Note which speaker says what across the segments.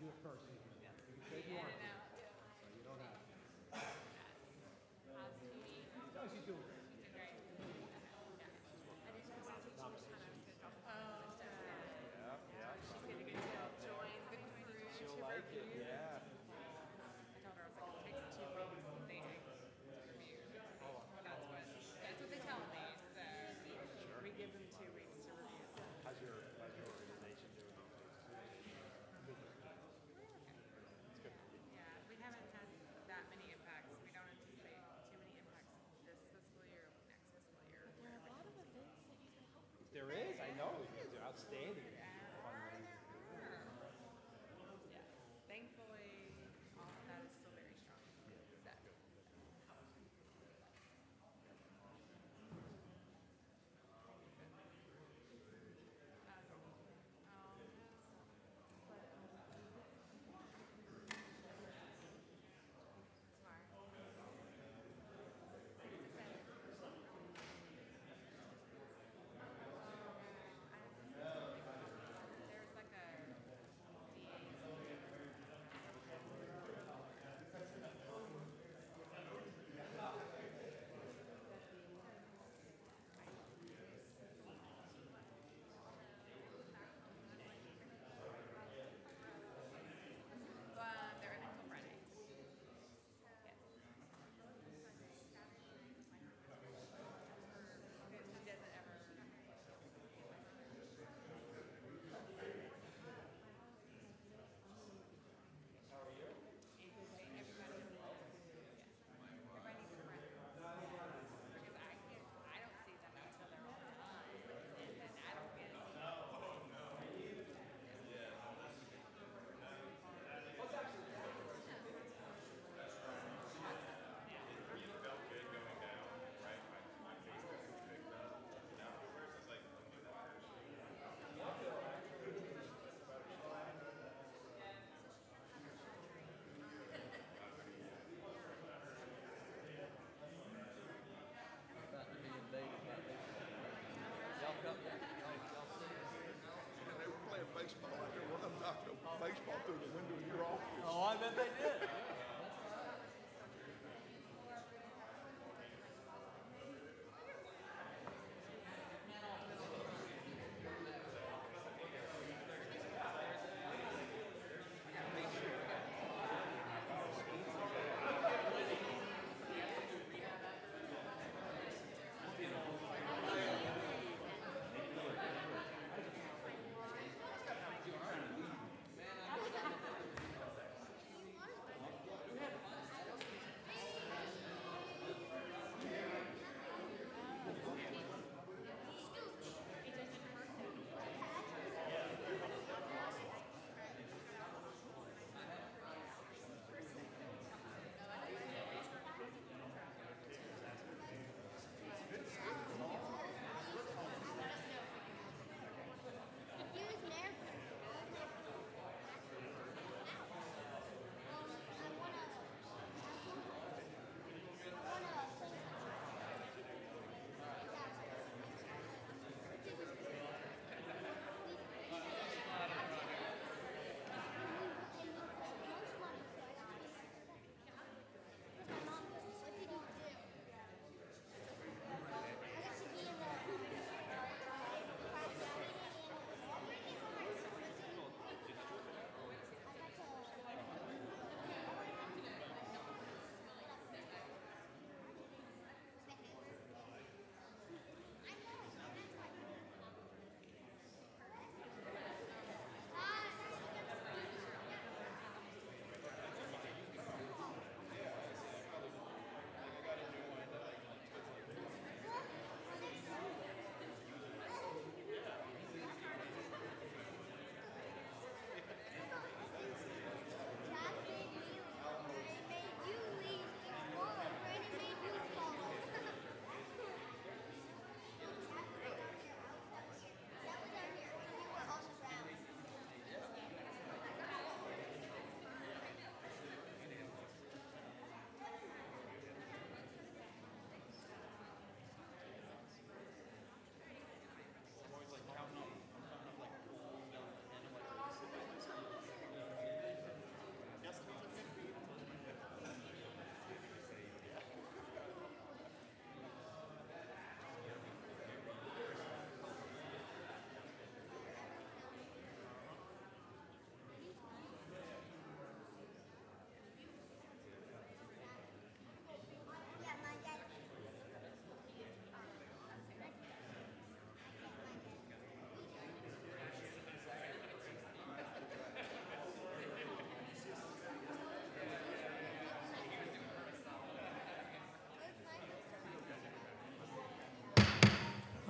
Speaker 1: do it first. You can say if you want to. So you don't have to.
Speaker 2: How's Judy?
Speaker 1: No, she's doing great.
Speaker 2: She's doing great. I didn't know what teaching was when I was going to drop off.
Speaker 3: Yeah.
Speaker 2: She's going to get to join the crew.
Speaker 3: She'll like it, yeah.
Speaker 2: I told her, I was like, it takes 2 weeks to review. That's what they tell me. So we give them 2 weeks to review.
Speaker 3: How's your organization doing? It's good.
Speaker 2: Yeah, we haven't had that many impacts. We don't anticipate too many impacts this fiscal year or next fiscal year.
Speaker 4: There are a lot of events that you can help with.
Speaker 3: There is, I know. You guys are outstanding.
Speaker 2: Yes. Thankfully, all of that is still very strong. So.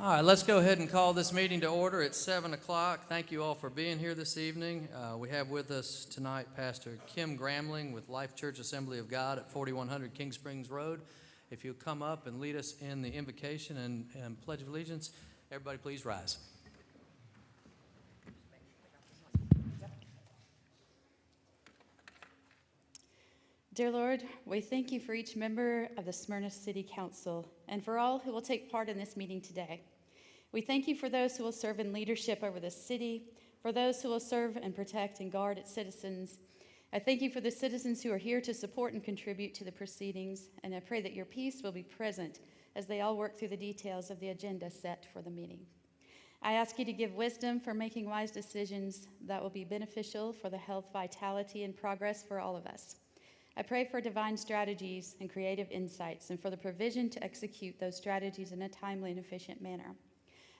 Speaker 1: All right, let's go ahead and call this meeting to order. It's 7 o'clock. Thank you all for being here this evening. We have with us tonight Pastor Kim Gramling with Life Church Assembly of God at 4100 King Springs Road. If you'll come up and lead us in the invocation and Pledge of Allegiance, everybody please rise.
Speaker 4: Dear Lord, we thank you for each member of the Smyrna City Council and for all who will take part in this meeting today. We thank you for those who will serve in leadership over the city, for those who will serve and protect and guard its citizens. I thank you for the citizens who are here to support and contribute to the proceedings, and I pray that your peace will be present as they all work through the details of the agenda set for the meeting. I ask you to give wisdom for making wise decisions that will be beneficial for the health, vitality, and progress for all of us. I pray for divine strategies and creative insights and for the provision to execute those strategies in a timely and efficient manner.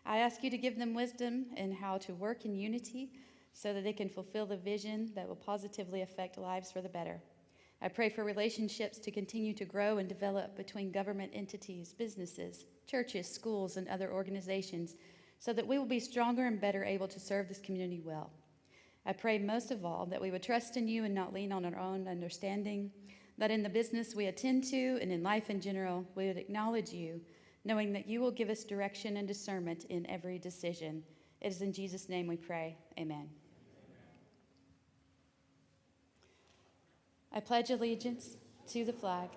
Speaker 4: I ask you to give them wisdom in how to work in unity so that they can fulfill the vision that will positively affect lives for the better. I pray for relationships to continue to grow and develop between government entities, businesses, churches, schools, and other organizations so that we will be stronger and better able to serve this community well. I pray most of all that we would trust in you and not lean on our own understanding, that in the business we attend to and in life in general, we would acknowledge you, knowing that you will give us direction and discernment in every decision. It is in Jesus' name we pray. Amen. I pledge allegiance to the flag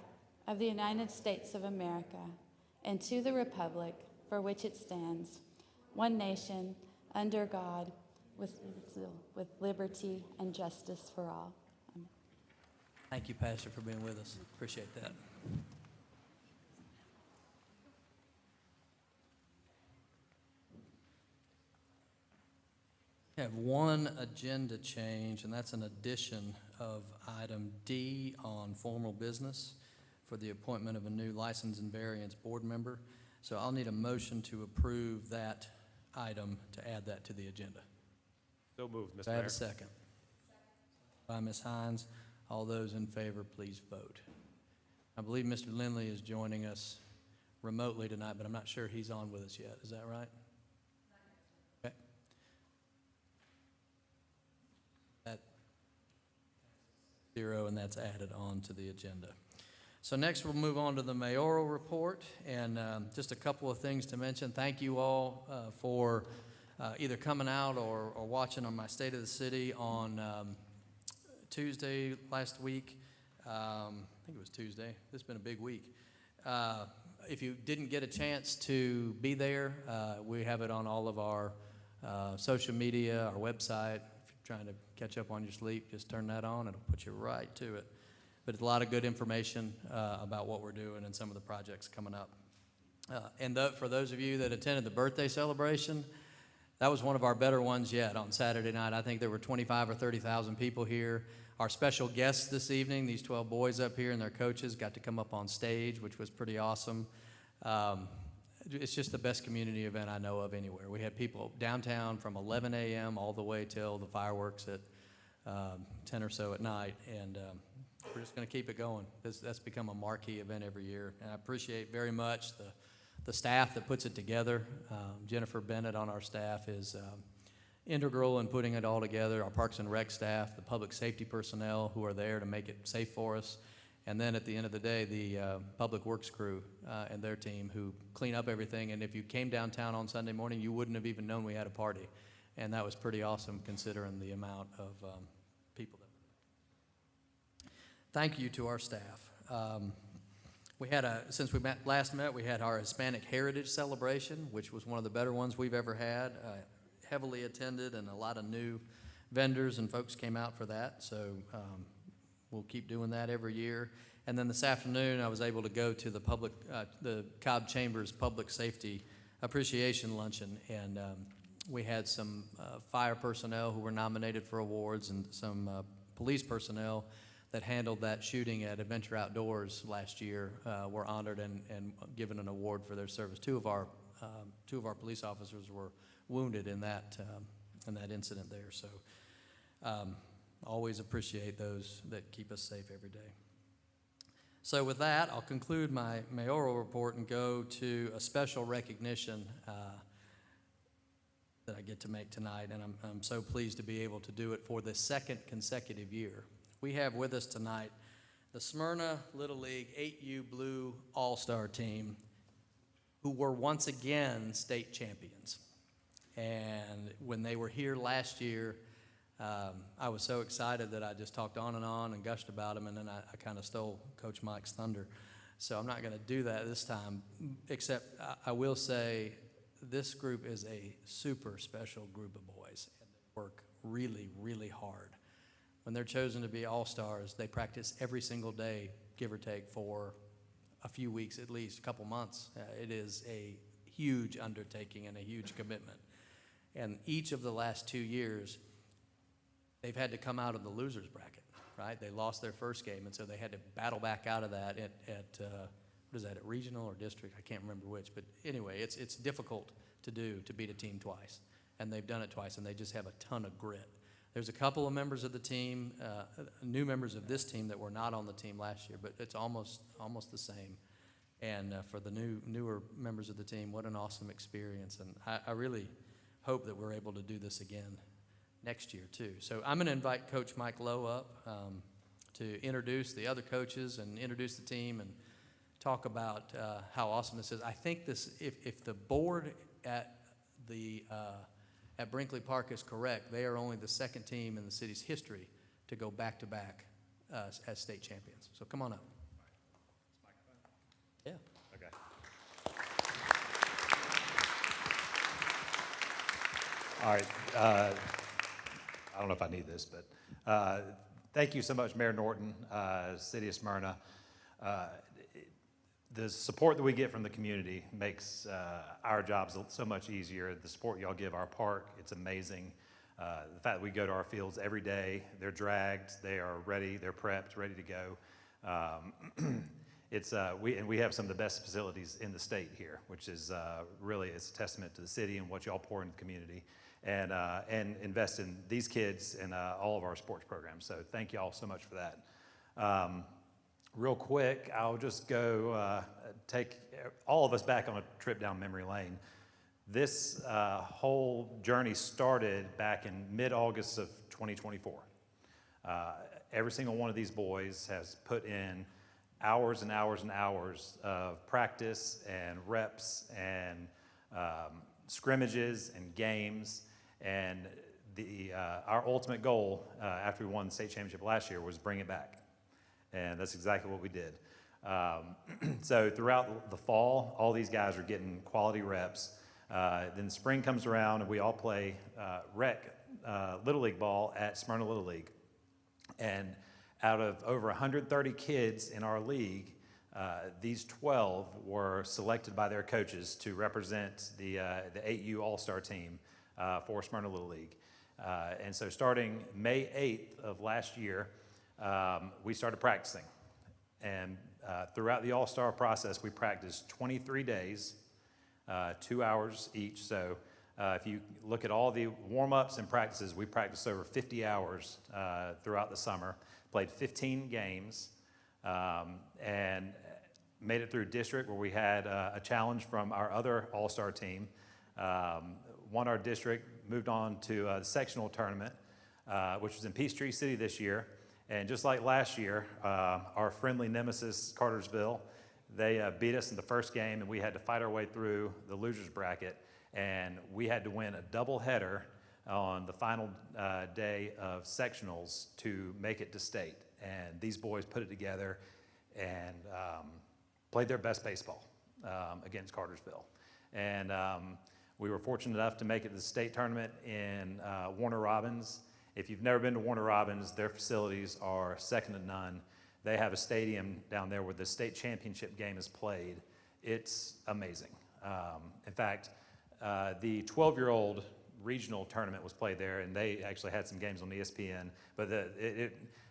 Speaker 4: of the United States of America and to the republic for which it stands, one nation, under God, with liberty and justice for all. Amen.
Speaker 1: Thank you, Pastor, for being with us. Appreciate that. We have one agenda change, and that's an addition of item D on formal business for the appointment of a new license and variance board member. So I'll need a motion to approve that item to add that to the agenda.
Speaker 3: So moved, Mr.
Speaker 1: Do I have
Speaker 3: Mayor.
Speaker 1: a second? By Ms. Hines. All those in favor, please vote. I believe Mr. Lindley is joining us remotely tonight, but I'm not sure he's on with us yet. Is that right? Okay. That 0, and that's added on to the agenda. So next we'll move on to the mayoral report, and just a couple of things to mention. Thank you all for either coming out or watching on my State of the City on Tuesday last week. I think it was Tuesday. This has been a big week. If you didn't get a chance to be there, we have it on all of our social media, our website. If you're trying to catch up on your sleep, just turn that on. It'll put you right to it. But it's a lot of good information about what we're doing and some of the projects coming up. And for those of you that attended the birthday celebration, that was one of our better ones yet on Saturday night. I think there were 25 or 30,000 people here. Our special guests this evening, these 12 boys up here and their coaches, got to come up on stage, which was pretty awesome. It's just the best community event I know of anywhere. We had people downtown from 11 a.m. all the way till the fireworks at 10 or so at night, and we're just going to keep it going. That's become a marquee event every year, and I appreciate very much the staff that puts it together. Jennifer Bennett on our staff is integral in putting it all together. Our Parks and Rec staff, the public safety personnel who are there to make it safe for us, and then at the end of the day, the Public Works crew and their team who clean up everything. And if you came downtown on Sunday morning, you wouldn't have even known we had a party, and that was pretty awesome considering the amount of people. Thank you to our staff. We had since we last met, we had our Hispanic Heritage Celebration, which was one of the better ones we've ever had. Heavily attended, and a lot of new vendors and folks came out for that. So we'll keep doing that every year. And then this afternoon, I was able to go to the Cobb Chambers Public Safety Appreciation Luncheon, and we had some fire personnel who were nominated for awards, and some police personnel that handled that shooting at Adventure Outdoors last year were honored and given an award for their service. Two of our police officers were wounded in that incident there. So always appreciate those that keep us safe every day. So with that, I'll conclude my mayoral report and go to a special recognition that I get to make tonight, and I'm so pleased to be able to do it for the second consecutive year. We have with us tonight the Smyrna Little League 8U Blue All-Star Team, who were once again state champions. And when they were here last year, I was so excited that I just talked on and gushed about them, and then I kind of stole Coach Mike's thunder. So I'm not going to do that this time, except I will say this group is a super special group of boys, and they work really, really hard. When they're chosen to be all-stars, they practice every single day, give or take, for a few weeks at least, a couple months. It is a huge undertaking and a huge commitment. And each of the last 2 years, they've had to come out of the loser's bracket, right? They lost their first game, and so they had to battle back out of that at what is that, at regional or district? I can't remember which. But anyway, it's difficult to do, to beat a team twice. And they've done it twice, and they just have a ton of grit. There's a couple of members of the team, new members of this team that were not on the team last year, but it's almost the same. And for the newer members of the team, what an awesome experience. And I really hope that we're able to do this again next year too. So I'm going to invite Coach Mike Lowe up to introduce the other coaches and introduce the team and talk about how awesome this is. I think this, if the board at Brinkley Park is correct, they are only the second team in the city's history to go back-to-back as state champions. So come on up. Yeah.
Speaker 5: Okay. All right. I don't know if I need this, but thank you so much, Mayor Norton, City of Smyrna. The support that we get from the community makes our jobs so much easier. The support y'all give our park, it's amazing. The fact that we go to our fields every day, they're dragged, they are ready, they're prepped, ready to go. We have some of the best facilities in the state here, which is really, it's a testament to the city and what y'all pour into the community, and invest in these kids and all of our sports programs. So thank you all so much for that. Real quick, I'll just go take all of us back on a trip down memory lane. This whole journey started back in mid-August of 2024. Every single one of these boys has put in hours and hours and hours of practice and reps and scrimmages and games. And our ultimate goal after we won the state championship last year was bring it back. And that's exactly what we did. So throughout the fall, all these guys are getting quality reps. Then spring comes around and we all play rec Little League ball at Smyrna Little League. And out of over 130 kids in our league, these 12 were selected by their coaches to represent the 8U All-Star team for Smyrna Little League. And so starting May 8th of last year, we started practicing. And throughout the All-Star process, we practiced 23 days, 2 hours each. So if you look at all the warm-ups and practices, we practiced over 50 hours throughout the summer, played 15 games, and made it through district where we had a challenge from our other All-Star team. Won our district, moved on to the sectional tournament, which was in Peachtree City this year. And just like last year, our friendly nemesis, Cartersville, they beat us in the first game, and we had to fight our way through the loser's bracket. And we had to win a doubleheader on the final day of sectionals to make it to state. And these boys put it together and played their best baseball against Cartersville. And we were fortunate enough to make it to the state tournament in Warner Robins. If you've never been to Warner Robins, their facilities are second to none. They have a stadium down there where the state championship game is played. It's amazing. In fact, the 12-year-old regional tournament was played there, and they actually had some games on ESPN. But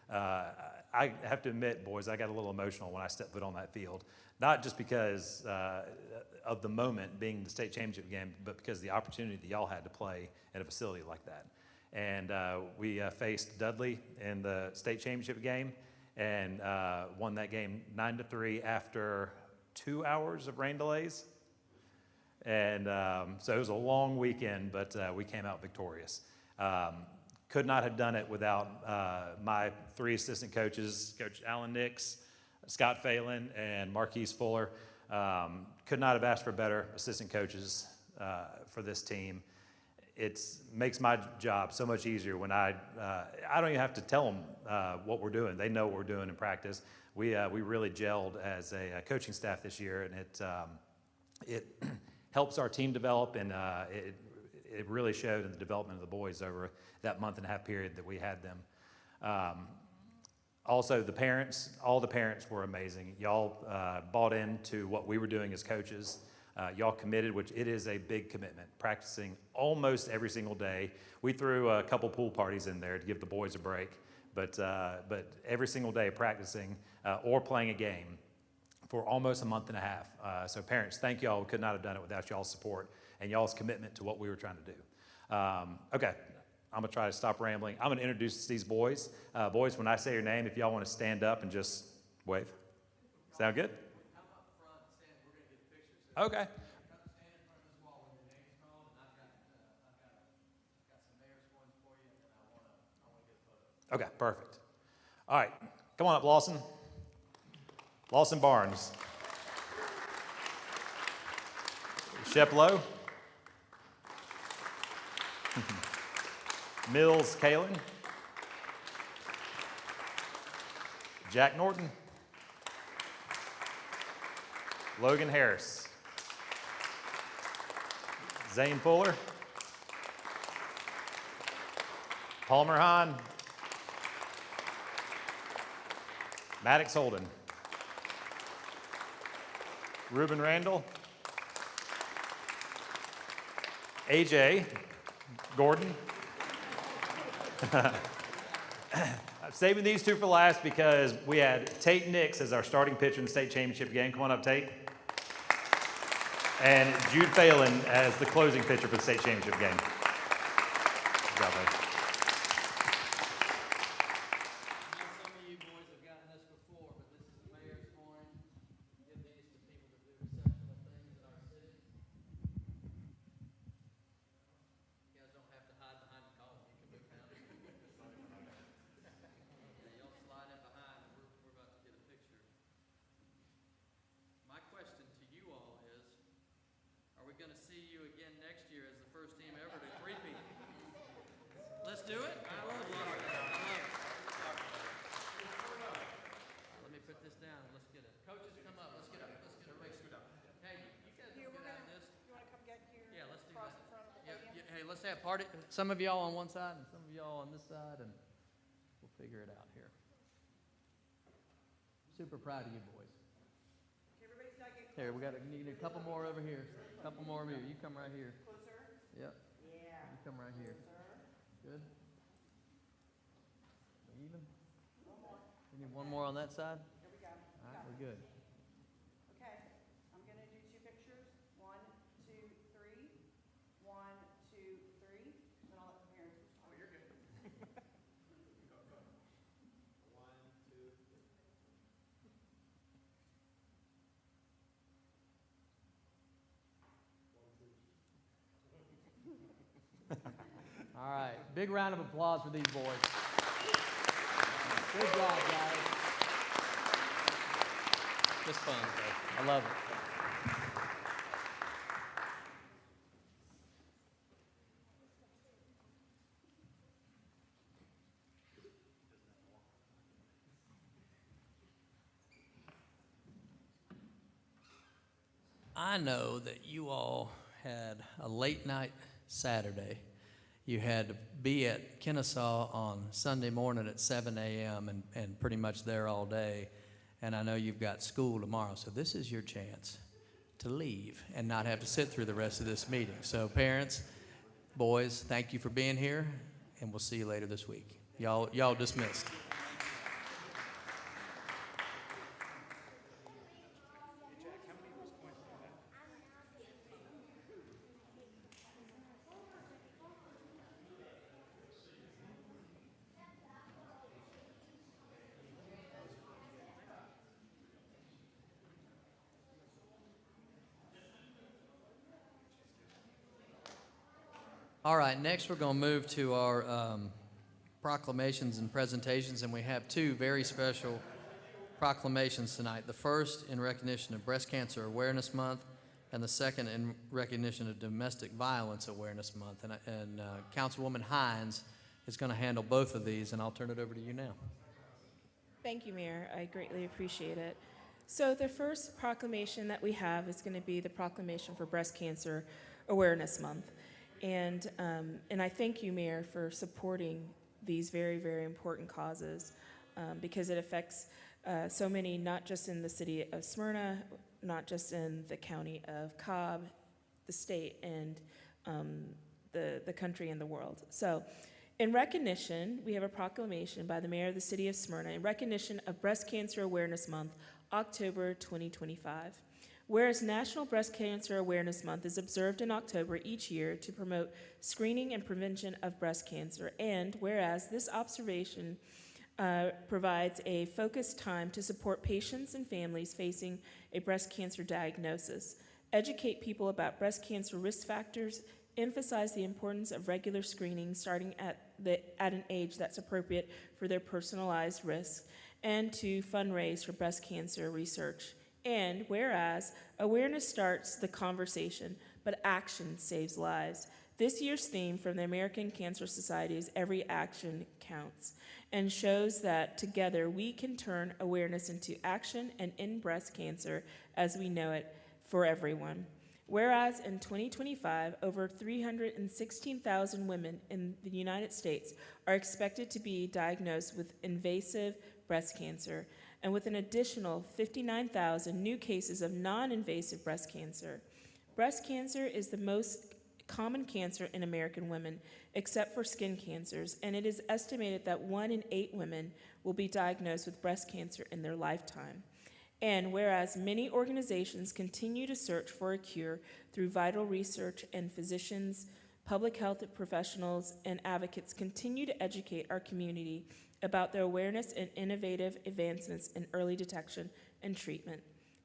Speaker 5: I have to admit, boys, I got a little emotional when I stepped foot on that field. Not just because of the moment being the state championship game, but because of the opportunity that y'all had to play at a facility like that. And we faced Dudley in the state championship game, and won that game 9-3 after 2 hours of rain delays. And so it was a long weekend, but we came out victorious. Could not have done it without my 3 assistant coaches, Coach Alan Nix, Scott Phelan, and Marquise Fuller. Could not have asked for better assistant coaches for this team. It makes my job so much easier when I don't even have to tell them what we're doing. They know what we're doing in practice. We really gelled as a coaching staff this year, and it helps our team develop, and it really showed in the development of the boys over that month and a half period that we had them. Also, the parents, all the parents were amazing. Y'all bought into what we were doing as coaches. Y'all committed, which it is a big commitment, practicing almost every single day. We threw a couple pool parties in there to give the boys a break, but every single day practicing or playing a game for almost a month and a half. So parents, thank y'all. We could not have done it without y'all's support and y'all's commitment to what we were trying to do. Okay, I'm gonna try to stop rambling. I'm gonna introduce these boys. Boys, when I say your name, if y'all wanna stand up and just wave. Sound good? Okay. Okay, perfect. All right, come on up, Lawson. Lawson Barnes. Shep Lowe. Mills Kalen. Jack Norton. Logan Harris. Zane Fuller. Palmer Hahn. Maddox Holden. Ruben Randall. AJ Gordon. I'm saving these 2 for last because we had Tate Nix as our starting pitcher in the state championship game. Come on up, Tate. And Jude Phelan as the closing pitcher for the state championship game. Good job, buddy.
Speaker 1: Some of you boys have gotten this before, but this is the mayor's coin. Give these to people that do exceptional things in our city. You guys don't have to hide behind the column. You can move down. Yeah, y'all slide in behind, and we're about to get a picture. My question to you all is, are we going to see you again next year as the first team ever to three-peat? Let's do it. I love it. Let me put this down. Let's get it. Coaches, come up. Let's get up. Let's get everybody scoot up. Hey, you guys
Speaker 2: Here,
Speaker 1: don't
Speaker 2: we're
Speaker 1: get out of
Speaker 2: gonna,
Speaker 1: this.
Speaker 2: you wanna come get here?
Speaker 1: Yeah, let's do
Speaker 2: Across
Speaker 1: that.
Speaker 2: the front of the
Speaker 1: Yeah,
Speaker 2: podium?
Speaker 1: hey, let's have party. Some of y'all on one side and some of y'all on this side, and we'll figure it out here. Super proud of you boys.
Speaker 2: Everybody's gotta get
Speaker 1: Here, we need a couple more over here. A couple more over here. You come right here.
Speaker 2: closer.
Speaker 1: Yep.
Speaker 2: Yeah.
Speaker 1: You come right here. Good. Even? We need one more on that side?
Speaker 2: There we go.
Speaker 1: All right, we're good.
Speaker 2: Okay, I'm gonna do 2 pictures. 1, 2, 3. 1, 2, 3. Then I'll let the parents respond. Oh, you're good.
Speaker 1: All right, big round of applause for these boys. Good job, guys. Just fun, bro. I love it. I know that you all had a late night Saturday. You had to be at Kennesaw on Sunday morning at 7 a.m. and pretty much there all day. And I know you've got school tomorrow, so this is your chance to leave and not have to sit through the rest of this meeting. So parents, boys, thank you for being here, and we'll see you later this week. Y'all dismissed. All right, next we're going to move to our proclamations and presentations, and we have two very special proclamations tonight. The first in recognition of Breast Cancer Awareness Month, and the second in recognition of Domestic Violence Awareness Month. And Councilwoman Hines is going to handle both of these, and I'll turn it over to you now.
Speaker 6: Thank you, Mayor. I greatly appreciate it. So the first proclamation that we have is going to be the proclamation for Breast Cancer Awareness Month. And I thank you, Mayor, for supporting these very, very important causes because it affects so many, not just in the city of Smyrna, not just in the county of Cobb, the state, and the country and the world. So in recognition, we have a proclamation by the mayor of the city of Smyrna in recognition of Breast Cancer Awareness Month, October 2025. Whereas National Breast Cancer Awareness Month is observed in October each year to promote screening and prevention of breast cancer, and whereas this observation provides a focused time to support patients and families facing a breast cancer diagnosis, educate people about breast cancer risk factors, emphasize the importance of regular screening starting at an age that's appropriate for their personalized risks, and to fundraise for breast cancer research. And whereas awareness starts the conversation, but action saves lives. This year's theme from the American Cancer Society is Every Action Counts, and shows that together we can turn awareness into action and end breast cancer as we know it for everyone. Whereas in 2025, over 316,000 women in the United States are expected to be diagnosed with invasive breast cancer, and with an additional 59,000 new cases of non-invasive breast cancer. Breast cancer is the most common cancer in American women, except for skin cancers, and it is estimated that 1 in 8 women will be diagnosed with breast cancer in their lifetime. And whereas many organizations continue to search for a cure through vital research, and physicians, public health professionals, and advocates continue to educate our community about their awareness and innovative advancements in early detection and treatment.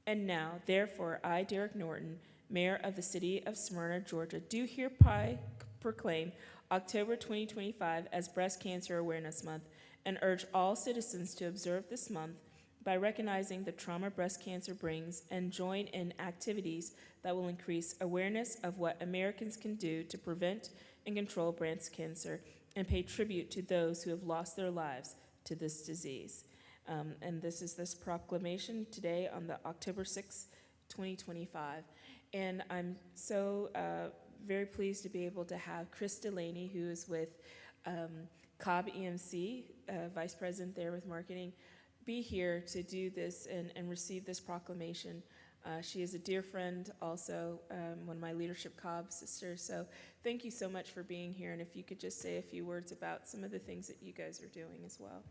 Speaker 6: And now, therefore, I, Derek Norton, Mayor of the City of Smyrna, Georgia, do hereby proclaim October 2025 as Breast Cancer Awareness Month, and urge all citizens to observe this month by recognizing the trauma breast cancer brings, and join in activities that will increase awareness of what Americans can do to prevent and control breast cancer, and pay tribute to those who have lost their lives to this disease. And this is this proclamation today on the October 6th, 2025. And I'm so very pleased to be able to have Chris Delaney, who is with Cobb EMC, Vice President there with Marketing, be here to do this and receive this proclamation. She is a dear friend, also one of my Leadership Cobb sisters. So thank you so much for being here. And if you could just say a few words about some of the things that you guys are doing as well.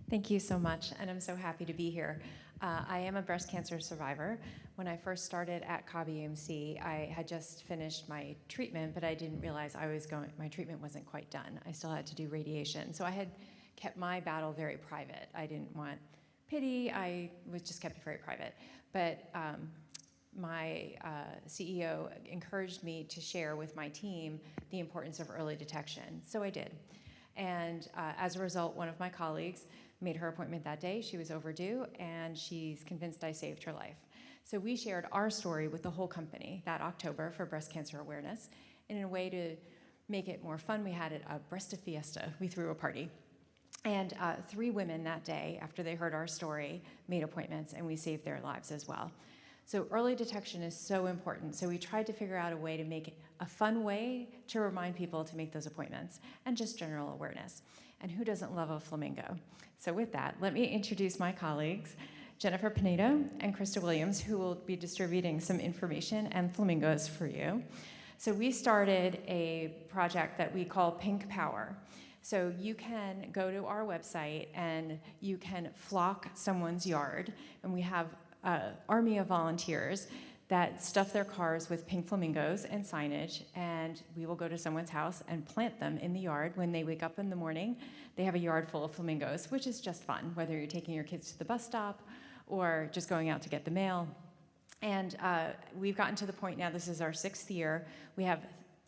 Speaker 7: Thank you so much, and I'm so happy to be here. I am a breast cancer survivor. When I first started at Cobb EMC, I had just finished my treatment, but I didn't realize my treatment wasn't quite done. I still had to do radiation. So I had kept my battle very private. I didn't want pity. I was just kept it very private. But my CEO encouraged me to share with my team the importance of early detection. So I did. And as a result, one of my colleagues made her appointment that day. She was overdue, and she's convinced I saved her life. So we shared our story with the whole company that October for breast cancer awareness. And in a way to make it more fun, we had a breast fiesta. We threw a party. And 3 women that day, after they heard our story, made appointments, and we saved their lives as well. So early detection is so important. So we tried to figure out a way to make it a fun way to remind people to make those appointments, and just general awareness. And who doesn't love a flamingo? So with that, let me introduce my colleagues, Jennifer Pinedo and Krista Williams, who will be distributing some information and flamingos for you. So we started a project that we call Pink Power. So you can go to our website and you can flock someone's yard, and we have an army of volunteers that stuff their cars with pink flamingos and signage, and we will go to someone's house and plant them in the yard. When they wake up in the morning, they have a yard full of flamingos, which is just fun, whether you're taking your kids to the bus stop or just going out to get the mail. And we've gotten to the point now, this is our 6th year, we have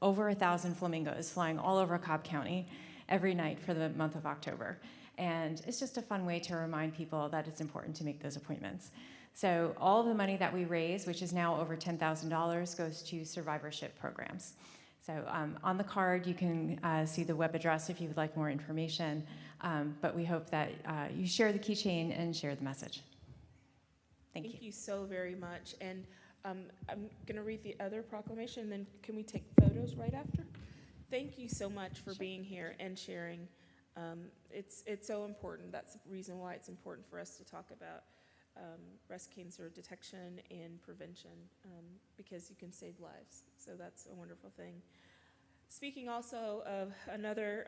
Speaker 7: over 1,000 flamingos flying all over Cobb County every night for the month of October. And it's just a fun way to remind people that it's important to make those appointments. So all the money that we raise, which is now over $10,000, goes to survivorship programs. So on the card, you can see the web address if you would like more information. But we hope that you share the keychain and share the message.
Speaker 6: Thank you so very much. And I'm going to read the other proclamation, and then can we take photos right after? Thank you so much for being here and sharing. It's so important. That's the reason why it's important for us to talk about breast cancer detection and prevention, because you can save lives. So that's a wonderful thing. Speaking also of another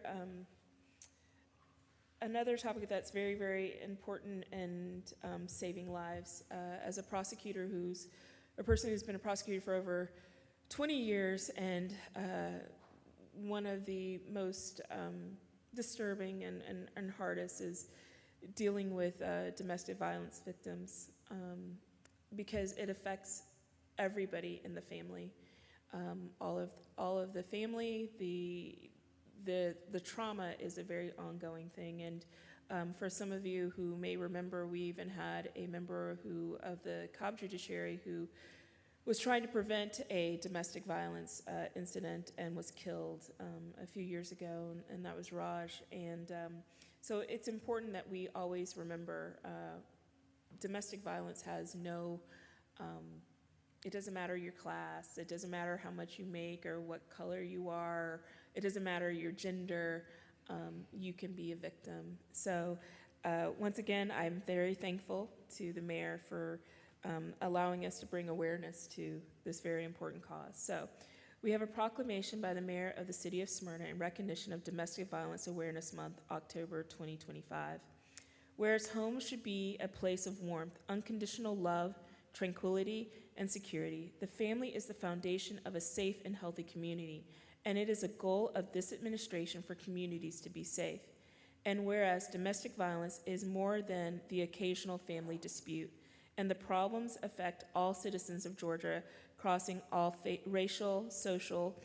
Speaker 6: topic that's very, very important and saving lives. As a prosecutor a person who's been a prosecutor for over 20 years, and one of the most disturbing and hardest is dealing with domestic violence victims, because it affects everybody in the family. All of the family, the trauma is a very ongoing thing. And for some of you who may remember, we even had a member of the Cobb Judiciary who was trying to prevent a domestic violence incident and was killed a few years ago, and that was Raj. And so it's important that we always remember domestic violence has no, it doesn't matter your class, it doesn't matter how much you make or what color you are, it doesn't matter your gender, you can be a victim. So once again, I'm very thankful to the mayor for allowing us to bring awareness to this very important cause. So we have a proclamation by the mayor of the city of Smyrna in recognition of Domestic Violence Awareness Month, October 2025. Whereas home should be a place of warmth, unconditional love, tranquility, and security, the family is the foundation of a safe and healthy community, and it is a goal of this administration for communities to be safe. And whereas domestic violence is more than the occasional family dispute, and the problems affect all citizens of Georgia, crossing all racial, social,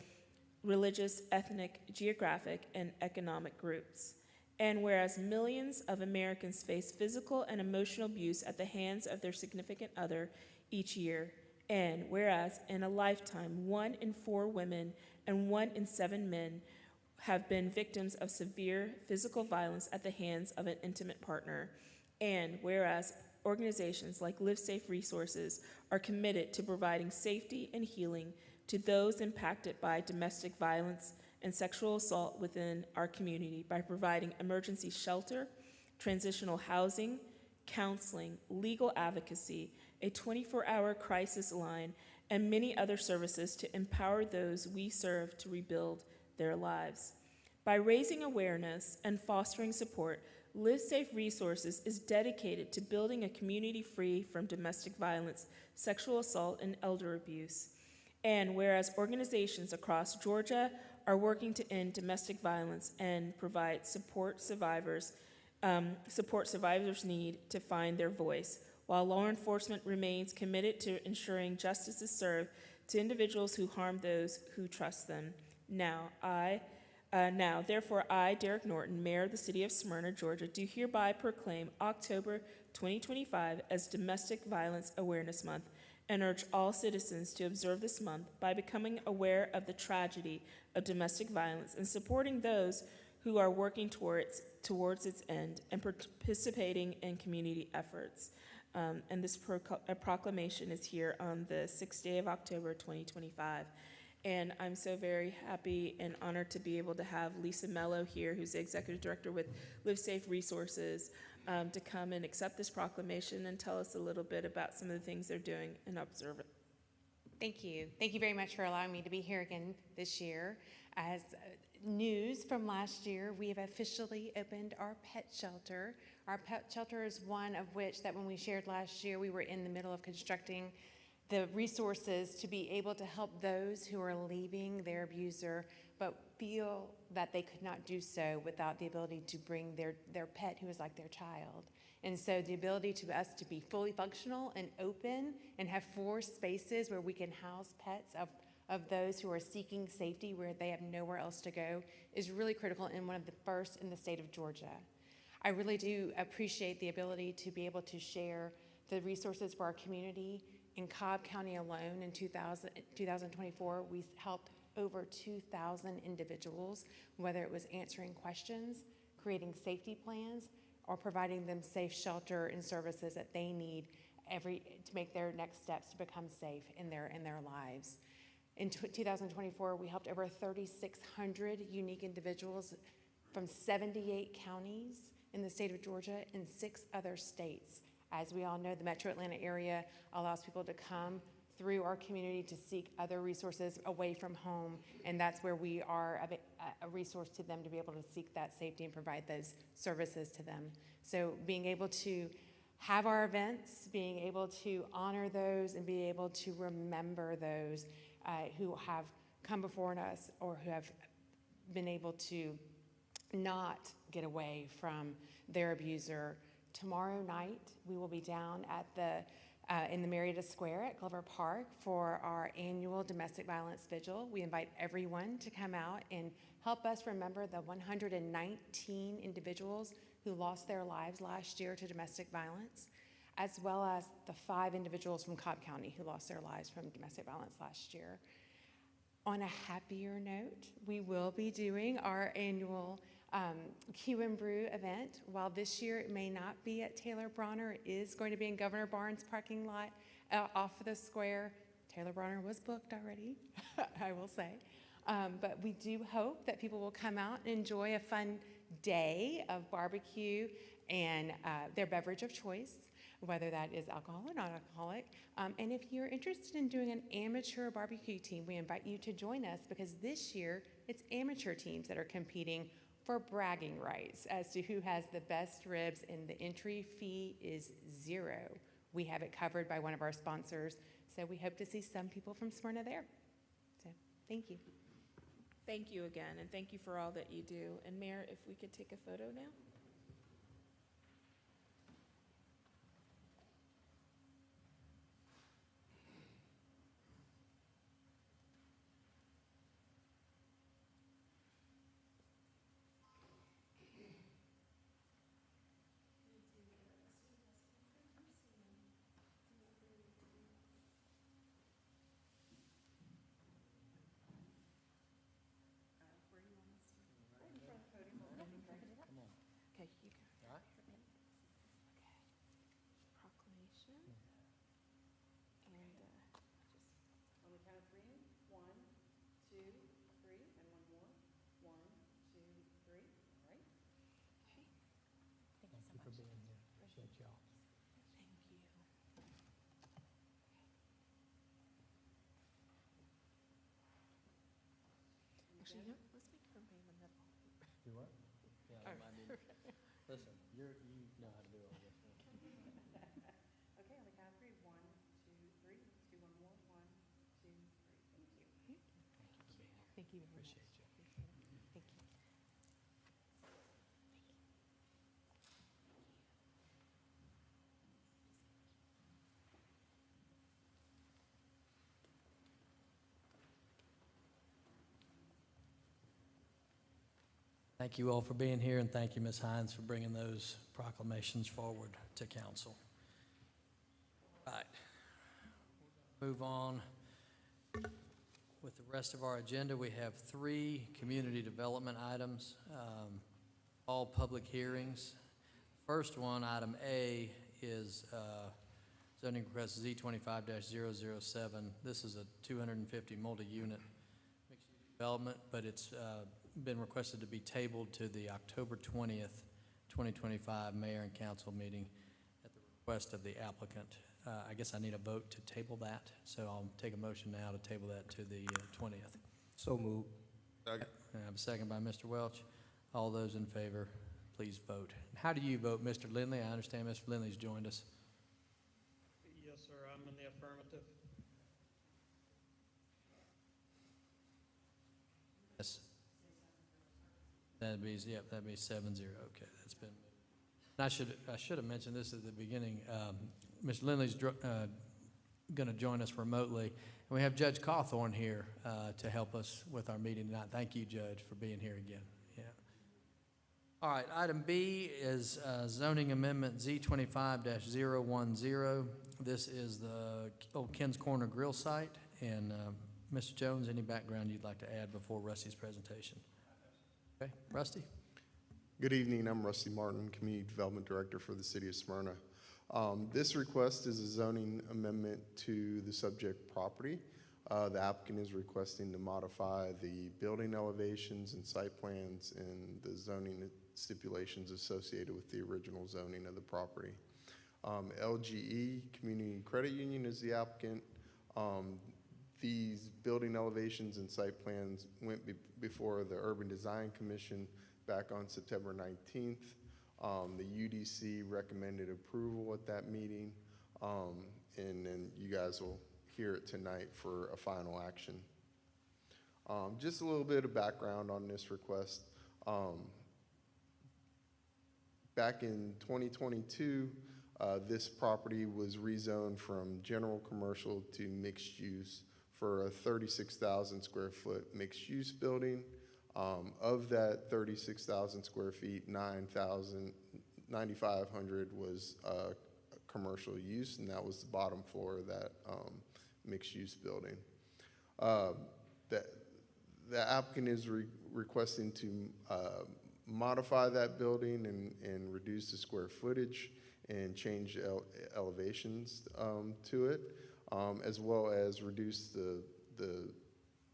Speaker 6: religious, ethnic, geographic, and economic groups. And whereas millions of Americans face physical and emotional abuse at the hands of their significant other each year, and whereas in a lifetime, 1 in 4 women and 1 in 7 men have been victims of severe physical violence at the hands of an intimate partner, and whereas organizations like Live Safe Resources are committed to providing safety and healing to those impacted by domestic violence and sexual assault within our community by providing emergency shelter, transitional housing, counseling, legal advocacy, a 24-hour crisis line, and many other services to empower those we serve to rebuild their lives. By raising awareness and fostering support, Live Safe Resources is dedicated to building a community free from domestic violence, sexual assault, and elder abuse. And whereas organizations across Georgia are working to end domestic violence and provide support survivors need to find their voice, while law enforcement remains committed to ensuring justice is served to individuals who harm those who trust them. Therefore, I, Derek Norton, Mayor of the City of Smyrna, Georgia, do hereby proclaim October 2025 as Domestic Violence Awareness Month and urge all citizens to observe this month by becoming aware of the tragedy of domestic violence and supporting those who are working towards its end and participating in community efforts. And this proclamation is here on the 6th day of October 2025. And I'm so very happy and honored to be able to have Lisa Mello here, who's the Executive Director with Live Safe Resources, to come and accept this proclamation and tell us a little bit about some of the things they're doing and observe it.
Speaker 2: Thank you. Thank you very much for allowing me to be here again this year. As news from last year, we have officially opened our pet shelter. Our pet shelter is one of which that when we shared last year, we were in the middle of constructing the resources to be able to help those who are leaving their abuser but feel that they could not do so without the ability to bring their pet who is like their child. And so the ability to us to be fully functional and open and have 4 spaces where we can house pets of those who are seeking safety where they have nowhere else to go is really critical and one of the first in the state of Georgia. I really do appreciate the ability to be able to share the resources for our community. In Cobb County alone in 2024, we helped over 2,000 individuals, whether it was answering questions, creating safety plans, or providing them safe shelter and services that they need to make their next steps to become safe in their lives. In 2024, we helped over 3,600 unique individuals from 78 counties in the state of Georgia and 6 other states. As we all know, the metro Atlanta area allows people to come through our community to seek other resources away from home, and that's where we are a resource to them to be able to seek that safety and provide those services to them. So being able to have our events, being able to honor those, and be able to remember those who have come before us or who have been able to not get away from their abuser. Tomorrow night, we will be down at in the Marietta Square at Glover Park for our annual domestic violence vigil. We invite everyone to come out and help us remember the 119 individuals who lost their lives last year to domestic violence, as well as the 5 individuals from Cobb County who lost their lives from domestic violence last year. On a happier note, we will be doing our annual Q and Brew event. While this year it may not be at Taylor Bronner, it is going to be in Governor Barnes' parking lot off of the square. Taylor Bronner was booked already, I will say. But we do hope that people will come out and enjoy a fun day of barbecue and their beverage of choice, whether that is alcohol or non-alcoholic. And if you're interested in doing an amateur barbecue team, we invite you to join us because this year it's amateur teams that are competing for bragging rights as to who has the best ribs, and the entry fee is $0. We have it covered by one of our sponsors, so we hope to see some people from Smyrna there. So, thank you.
Speaker 6: Thank you again, and thank you for all that you do. And Mayor, if we could take a photo now? Okay, you go.
Speaker 1: All right.
Speaker 6: Okay. Proclamation. And just
Speaker 4: On the count of 3, 1, 2, 3, and one more. 1, 2, 3. All right.
Speaker 6: okay.
Speaker 3: Thank you for being here. Appreciate y'all.
Speaker 6: Thank you. Actually, you know, let's make her man in the middle.
Speaker 3: Do what?
Speaker 1: Yeah, that might be. Listen, you know how to do all this.
Speaker 4: Okay, on the count of 3, 1, 2, 3. Let's do one more. 1, 2, 3. Thank you.
Speaker 2: Thank you very much.
Speaker 3: Appreciate you.
Speaker 2: Thank you.
Speaker 1: Thank you all for being here, and thank you, Ms. Hines, for bringing those proclamations forward to council. All right. Move on with the rest of our agenda. We have 3 community development items, all public hearings. First one, item A, is zoning request Z25-007. This is a 250 multi-unit mixed-use development, but it's been requested to be tabled to the October 20th, 2025 mayor and council meeting at the request of the applicant. I guess I need a vote to table that, so I'll take a motion now to table that to the 20th.
Speaker 3: So moved.
Speaker 1: I have a second by Mr. Welch. All those in favor, please vote. How do you vote, Mr. Lindley? I understand Mr. Lindley's joined us.
Speaker 8: Yes, sir, I'm in the affirmative.
Speaker 1: Yes. That'd be 7-0. Okay, that's been. And I should have mentioned this at the beginning. Mr. Lindley's going to join us remotely. And we have Judge Cawthorn here to help us with our meeting tonight. Thank you, Judge, for being here again. Yeah. All right, item B is zoning amendment Z25-010. This is the old Ken's Corner Grill site. And Mr. Jones, any background you'd like to add before Rusty's presentation? Okay, Rusty?
Speaker 9: Good evening. I'm Rusty Martin, Community Development Director for the City of Smyrna. This request is a zoning amendment to the subject property. The applicant is requesting to modify the building elevations and site plans and the zoning stipulations associated with the original zoning of the property. LGE Community Credit Union is the applicant. These building elevations and site plans went before the Urban Design Commission back on September 19th. The UDC recommended approval at that meeting, and then you guys will hear it tonight for a final action. Just a little bit of background on this request. Back in 2022, this property was rezoned from general commercial to mixed use for a 36,000 square foot mixed use building. Of that 36,000 square feet, 9,500 was commercial use, and that was the bottom floor of that mixed use building. The applicant is requesting to modify that building and reduce the square footage and change elevations to it, as well as reduce the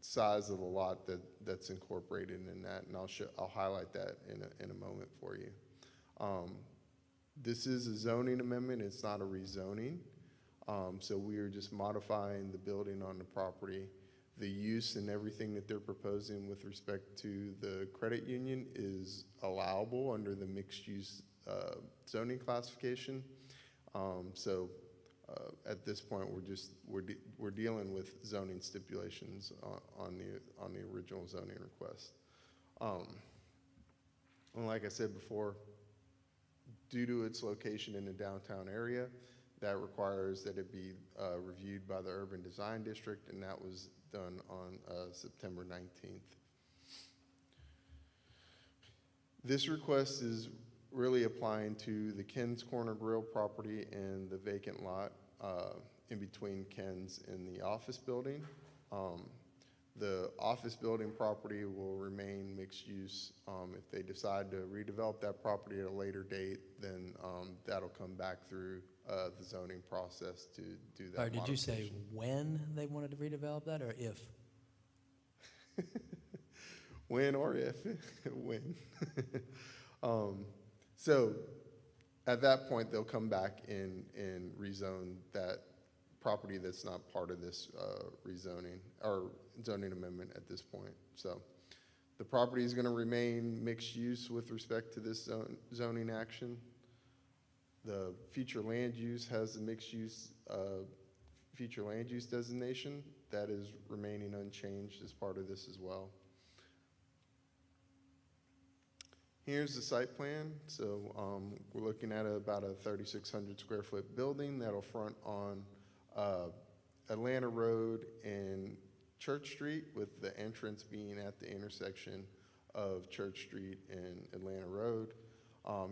Speaker 9: size of the lot that's incorporated in that, and I'll highlight that in a moment for you. This is a zoning amendment. It's not a rezoning. So we are just modifying the building on the property. The use and everything that they're proposing with respect to the credit union is allowable under the mixed use zoning classification. At this point, we're dealing with zoning stipulations on the original zoning request. And like I said before, due to its location in the downtown area, that requires that it be reviewed by the Urban Design District, and that was done on September 19th. This request is really applying to the Ken's Corner Grill property and the vacant lot in between Ken's and the office building. The office building property will remain mixed use. If they decide to redevelop that property at a later date, then that'll come back through the zoning process to do that.
Speaker 1: Or did you say when they wanted to redevelop that, or if?
Speaker 9: When or if, when. So at that point, they'll come back and rezone that property that's not part of this rezoning or zoning amendment at this point. So the property is going to remain mixed use with respect to this zoning action. The future land use has the mixed use future land use designation. That is remaining unchanged as part of this as well. Here's the site plan. So we're looking at about a 3,600 square foot building that'll front on Atlanta Road and Church Street, with the entrance being at the intersection of Church Street and Atlanta Road.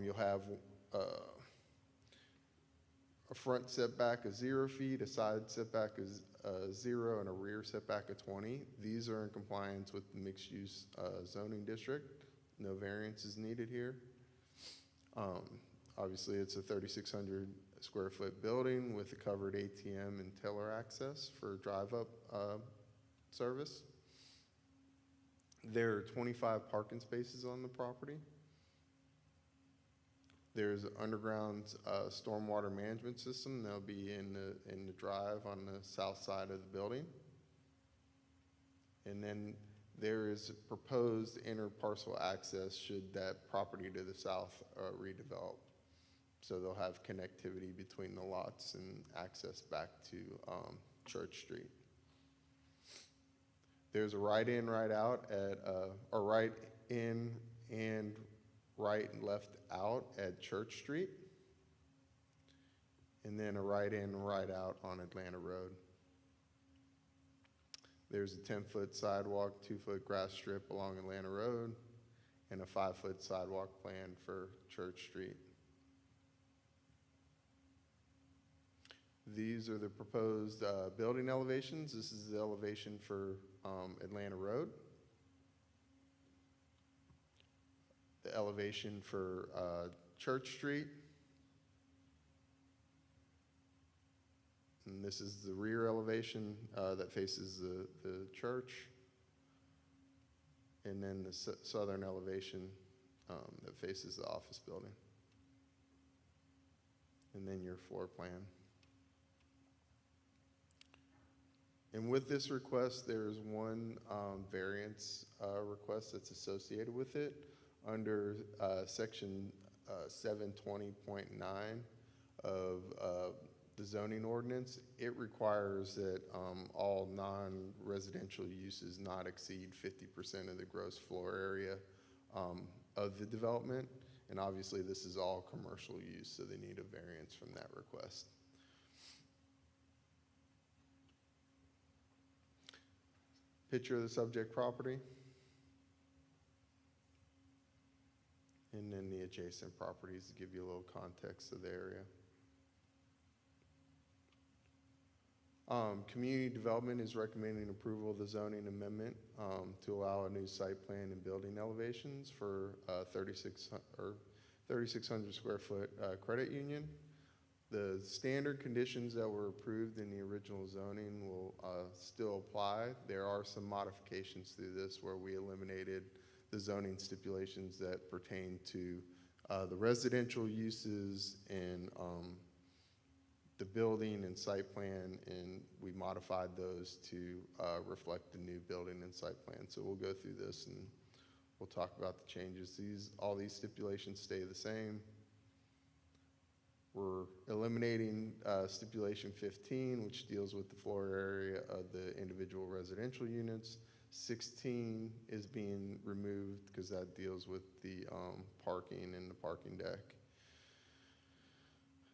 Speaker 9: You'll have a front setback of 0 feet, a side setback of 0, and a rear setback of 20. These are in compliance with the mixed use zoning district. No variance is needed here. Obviously, it's a 3,600 square foot building with a covered ATM and teller access for drive-up service. There are 25 parking spaces on the property. There's an underground stormwater management system that'll be in the drive on the south side of the building. And then there is proposed inter-parcel access should that property to the south redevelop. So they'll have connectivity between the lots and access back to Church Street. There's a right-in, right-out at, or right-in and right and left out at Church Street. and then a right in and right out on Atlanta Road. There's a 10-foot sidewalk, 2-foot grass strip along Atlanta Road, and a 5-foot sidewalk planned for Church Street. These are the proposed building elevations. This is the elevation for Atlanta Road. The elevation for Church Street. And this is the rear elevation that faces the church. And then the southern elevation that faces the office building. And then your floor plan. And with this request, there's one variance request that's associated with it. Under section 720.9 of the zoning ordinance, it requires that all non-residential uses not exceed 50% of the gross floor area of the development. And obviously this is all commercial use, so they need a variance from that request. Picture of the subject property. And then the adjacent properties to give you a little context of the area. Community Development is recommending approval of the zoning amendment to allow a new site plan and building elevations for 3,600 square foot credit union. The standard conditions that were approved in the original zoning will still apply. There are some modifications through this where we eliminated the zoning stipulations that pertain to the residential uses and the building and site plan, and we modified those to reflect the new building and site plan. So we'll go through this and we'll talk about the changes. All these stipulations stay the same. We're eliminating stipulation 15, which deals with the floor area of the individual residential units. 16 is being removed because that deals with the parking and the parking deck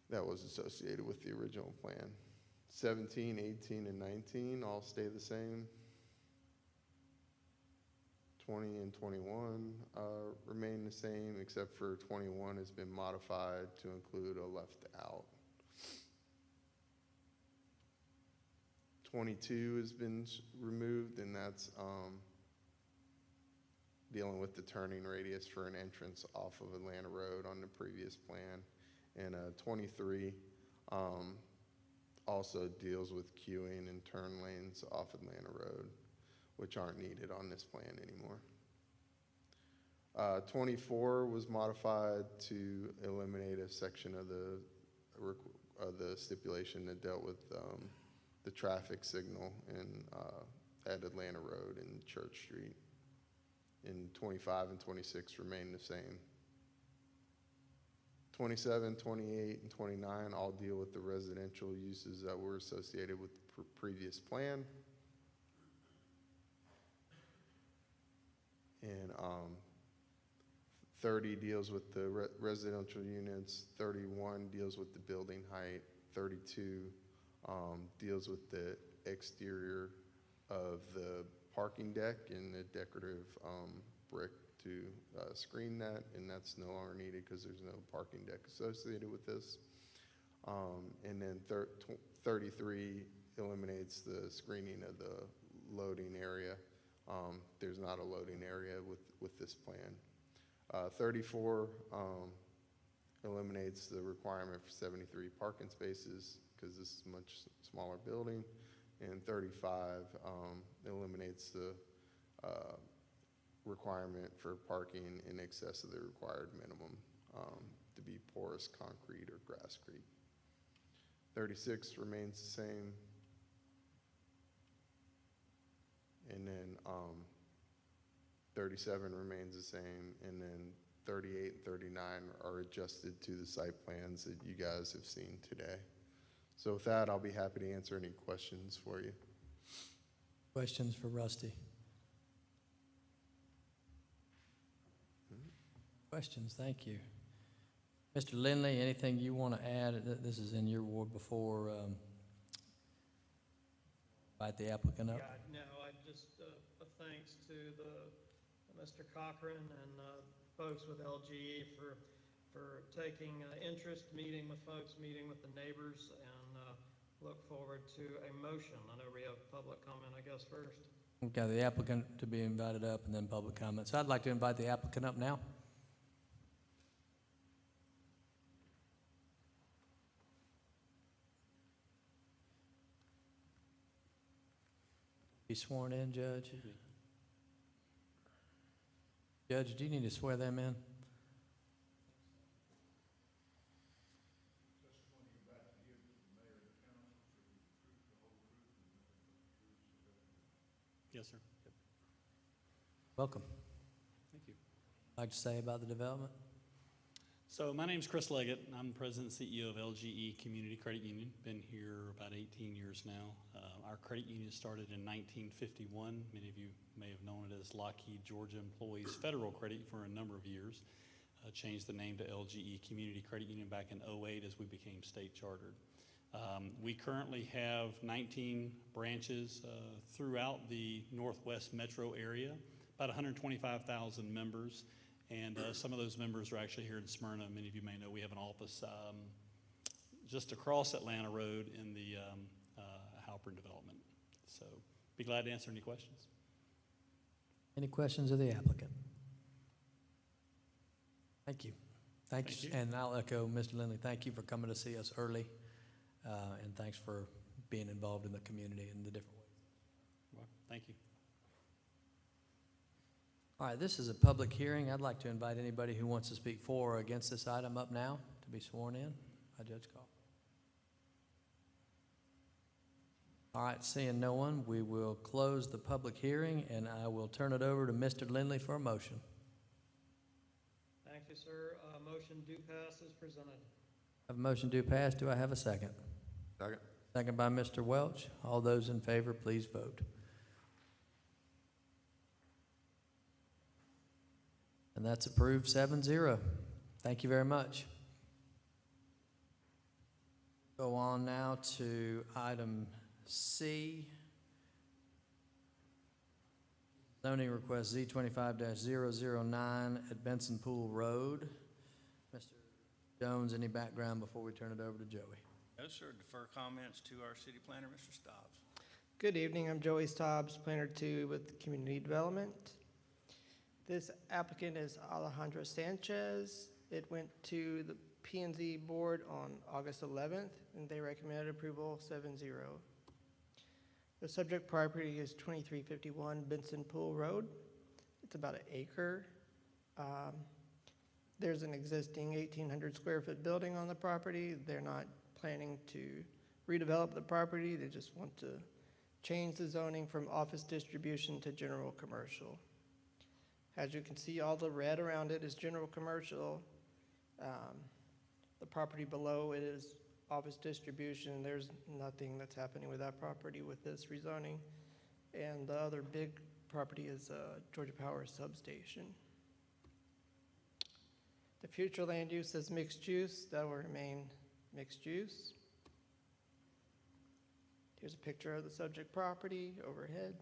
Speaker 9: that was associated with the original plan. 17, 18, and 19 all stay the same. 20 and 21 remain the same, except for 21 has been modified to include a left out. 22 has been removed, and that's dealing with the turning radius for an entrance off of Atlanta Road on the previous plan. And 23 also deals with queuing and turn lanes off Atlanta Road, which aren't needed on this plan anymore. 24 was modified to eliminate a section of the stipulation that dealt with the traffic signal at Atlanta Road and Church Street. And 25 and 26 remain the same. 27, 28, and 29 all deal with the residential uses that were associated with the previous plan. And 30 deals with the residential units, 31 deals with the building height, 32 deals with the exterior of the parking deck and the decorative brick to screen that, and that's no longer needed because there's no parking deck associated with this. And then 33 eliminates the screening of the loading area. There's not a loading area with this plan. 34 eliminates the requirement for 73 parking spaces because this is a much smaller building. And 35 eliminates the requirement for parking in excess of the required minimum to be porous concrete or grasscrete. 36 remains the same. And then 37 remains the same. And then 38 and 39 are adjusted to the site plans that you guys have seen today. So with that, I'll be happy to answer any questions for you.
Speaker 1: Questions for Rusty? Questions, thank you. Mr. Lindley, anything you want to add? This is in your ward before, invite the applicant up.
Speaker 8: Yeah, no, I just, a thanks to Mr. Cochran and folks with LGE for taking interest, meeting with folks, meeting with the neighbors, and look forward to a motion. I know we have public comment, I guess, first.
Speaker 1: Okay, the applicant to be invited up and then public comments. I'd like to invite the applicant up now. Be sworn in, Judge. Judge, do you need to swear them in?
Speaker 10: Yes, sir.
Speaker 1: Welcome.
Speaker 10: Thank you.
Speaker 1: Like to say about the development?
Speaker 10: So my name is Chris Leggett. I'm the president and CEO of LGE Community Credit Union. Been here about 18 years now. Our credit union started in 1951. Many of you may have known it as Lockheed Georgia Employees Federal Credit for a number of years. Changed the name to LGE Community Credit Union back in 2008 as we became state chartered. We currently have 19 branches throughout the Northwest metro area, about 125,000 members, and some of those members are actually here in Smyrna. Many of you may know we have an office just across Atlanta Road in the Halpern development. So be glad to answer any questions.
Speaker 1: Any questions of the applicant? Thank you. Thank you. And I'll echo Mr. Lindley. Thank you for coming to see us early. And thanks for being involved in the community in the different ways.
Speaker 10: Well, thank you.
Speaker 1: All right, this is a public hearing. I'd like to invite anybody who wants to speak for or against this item up now to be sworn in by Judge Call. All right, seeing no one, we will close the public hearing, and I will turn it over to Mr. Lindley for a motion.
Speaker 8: Thank you, sir. Motion do pass as presented.
Speaker 1: Have a motion do pass. Do I have a second?
Speaker 9: Second.
Speaker 1: Second by Mr. Welch. All those in favor, please vote. And that's approved 7-0. Thank you very much. Go on now to item C. Zoning request Z25-009 at Benson Pool Road. Mr. Jones, any background before we turn it over to Joey?
Speaker 11: No, sir. Defer comments to our city planner, Mr. Stobbs.
Speaker 3: Good evening, I'm Joey Stobbs, Planner 2 with Community Development. This applicant is Alejandro Sanchez. It went to the P&Z board on August 11th, and they recommended approval 7-0. The subject property is 2351 Benson Pool Road. It's about an acre. There's an existing 1,800 square foot building on the property. They're not planning to redevelop the property. They just want to change the zoning from office distribution to general commercial. As you can see, all the red around it is general commercial. The property below it is office distribution. There's nothing that's happening with that property with this rezoning. And the other big property is Georgia Power substation. The future land use is mixed use. That will remain mixed use. Here's a picture of the subject property overhead.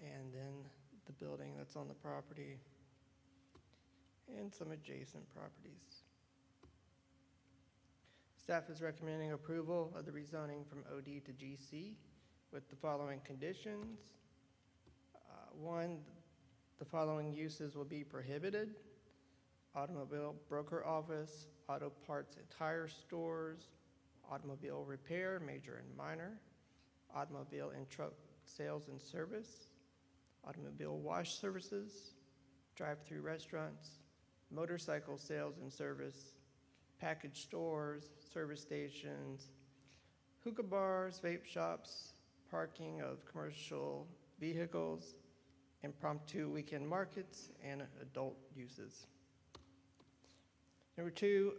Speaker 3: And then the building that's on the property and some adjacent properties. Staff is recommending approval of the rezoning from OD to GC with the following conditions. One, the following uses will be prohibited: automobile broker office, auto parts and tire stores, automobile repair, major and minor, automobile and truck sales and service, automobile wash services, drive-through restaurants, motorcycle sales and service, package stores, service stations, hookah bars, vape shops, parking of commercial vehicles, impromptu weekend markets, and adult uses. Number two,